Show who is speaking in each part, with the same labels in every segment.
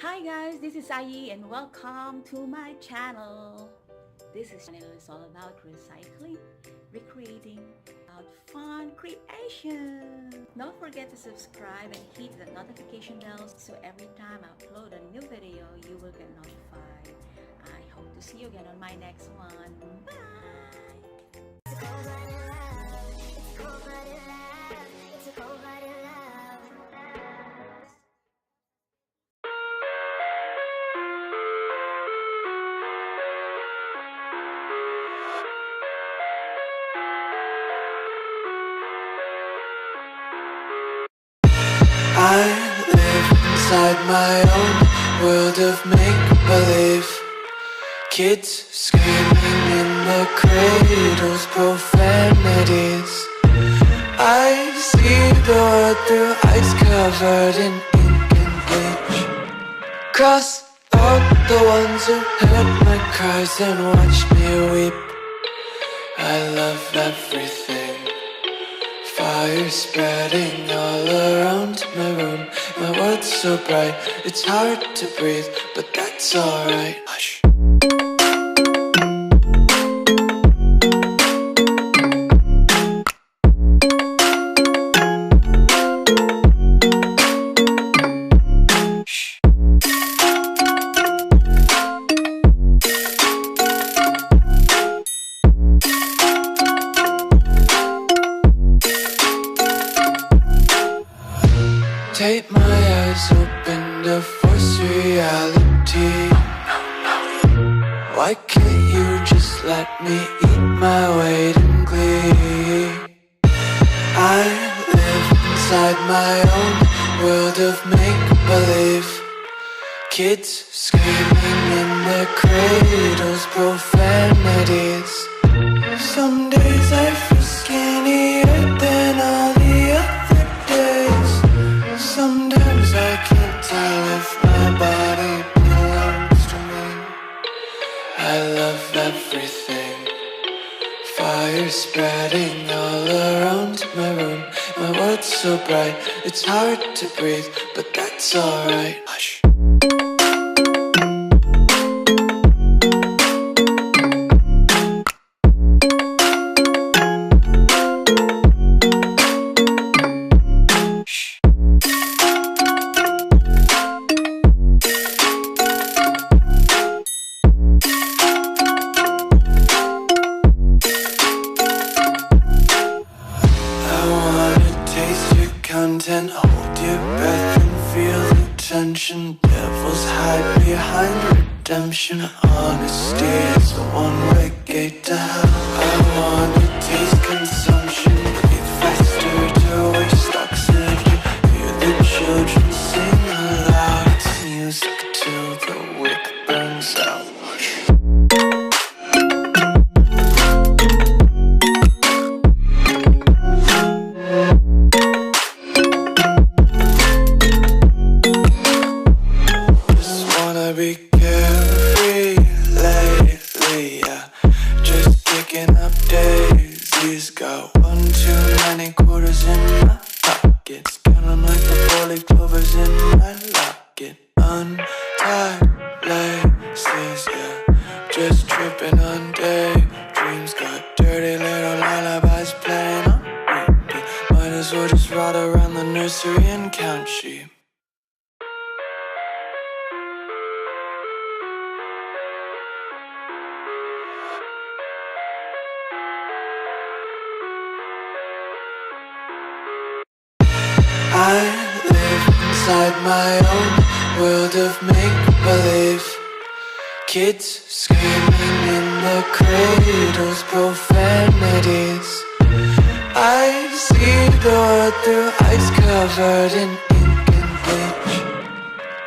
Speaker 1: Hi guys, this is Ayie and welcome to my channel. This channel is all about recycling, recreating, about fun creation. Don't forget to subscribe and hit the notification bell so every time I upload a new video, you will get notified. I hope to see you again on my next one. Bye!
Speaker 2: I live inside my own world of make-believe. Kids screaming in their cradles, profanities. I see the world through eyes covered in ink and bleach. Cross out the ones who heard my cries and watched me weep. I love everything. Fire spreading all around my room. My world's so bright, it's hard to breathe, but that's alright. Hush. Take my eyes open to force reality. Why can't you just let me eat my weight in glee? I live inside my own world of make-believe. Kids screaming in their cradles, profanities. Some days I feel skinnier than all the other days. Sometimes I can't tell if my body belongs to me. I love everything. Fire spreading all around my room. My world's so bright, it's hard to breathe, but that's alright. Hush. Content, hold your breath and feel the tension. Devils hide behind redemption. Honesty is a one-way gate to hell. I wanna taste consumption. Breathe faster to waste oxygen. Hear the children sing aloud. It's music till the wick burns out. Be carefree lately, yeah. Just picking up daisies. Got one too many quarters in my pockets. Count 'em like the 4-leaf clovers in my locket. Untied laces, yeah. Just tripping on daydreams. Got dirty little lullabies playing on repeat. Might as well just ride around the nursery and count sheep. I live inside my own world of make-believe. Kids screaming in their cradles, profanities. I see the world through eyes covered in ink and bleach.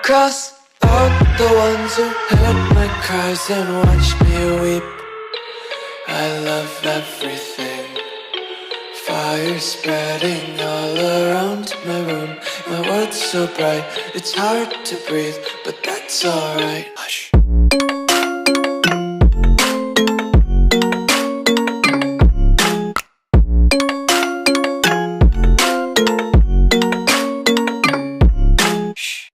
Speaker 2: Cross out the ones who heard my cries and watched me weep. I love everything. Fire spreading all around my room. My world's so bright, it's hard to breathe, but that's alright. Hush. Shh.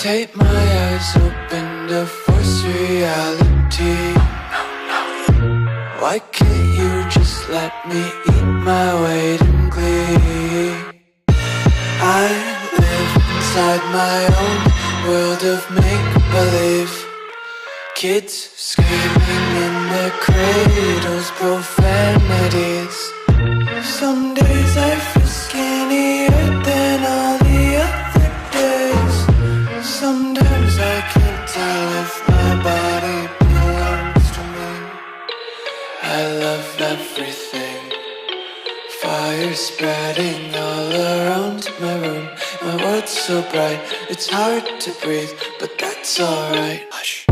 Speaker 2: Take my eyes open to force reality. Why can't you just let me eat my weight in glee? I live inside my own world of make-believe. Kids screaming in their cradles, profanities. Some days I feel skinnier than all the other days. Sometimes I can't tell if my body belongs to me. I love everything. Fire spreading all around my room. My world's so bright, it's hard to breathe, but that's alright. Hush.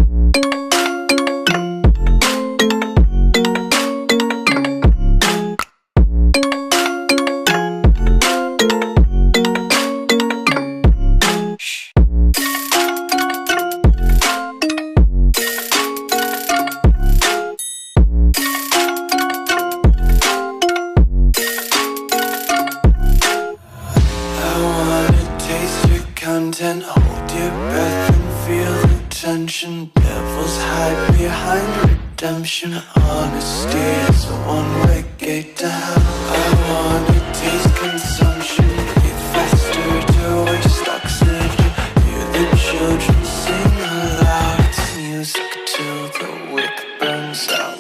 Speaker 2: Content, hold your breath and feel the tension. Devils hide behind redemption. Honesty is a one-way gate to hell. I wanna taste consumption. Breathe faster to waste oxygen. Hear the children sing aloud. It's music till the wick burns out.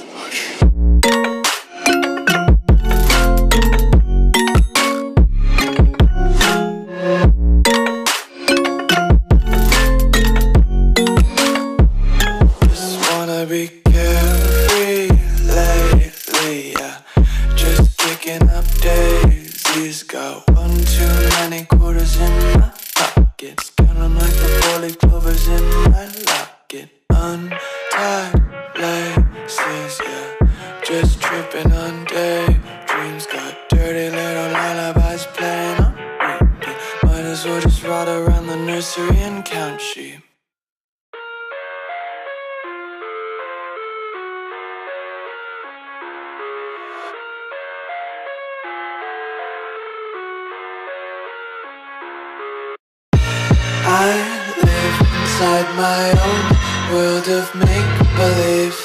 Speaker 2: Be carefree lately, yeah. Just kicking up daisies. Got one too many quarters in my pockets. Counting like the four-leaf clovers in my locket. Untied laces, yeah. Just tripping on daydreams. Got dirty little lullabies playing on repeat. Might as well just ride around the nursery and count sheep. I live inside my own world of make-believe.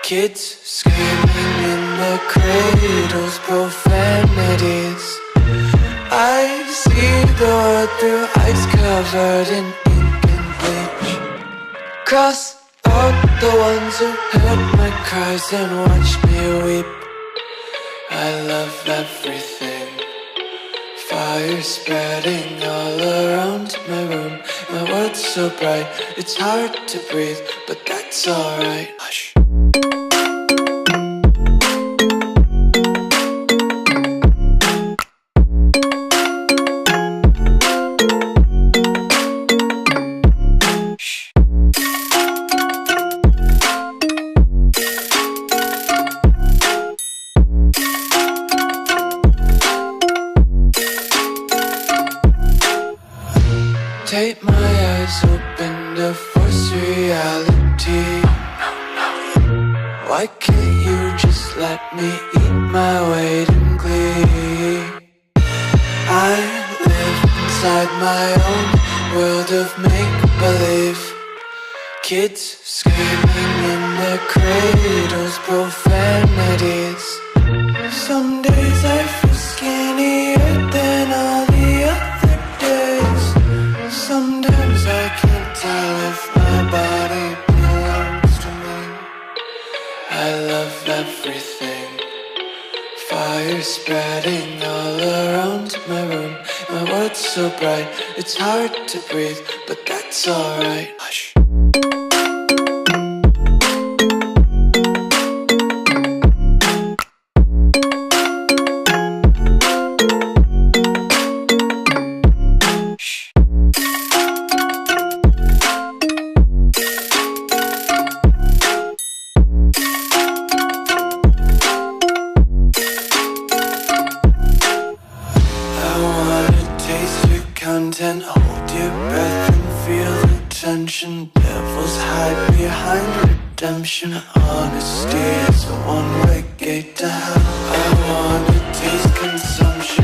Speaker 2: Kids screaming in their cradles, profanities. I see the world through ice covered in ink and bleach. Cross out the ones who heard my cries and watched me weep. I love everything. Fire spreading all around my room. My world's so bright, it's hard to breathe, but that's alright. Hush. Take my eyes open to force reality. Why can't you just let me eat my weight in glee? I live inside my own world of make-believe. Kids screaming in their cradles, profanities. Some days I feel skinnier than all the other days. Sometimes I can't tell if my body belongs to me. I love everything. Fire spreading all around my room. My world's so bright, it's hard to breathe, but that's alright. Hush. Content, hold your breath and feel the tension. Devils hide behind redemption. Honesty is a one-way gate to hell. I wanna taste consumption.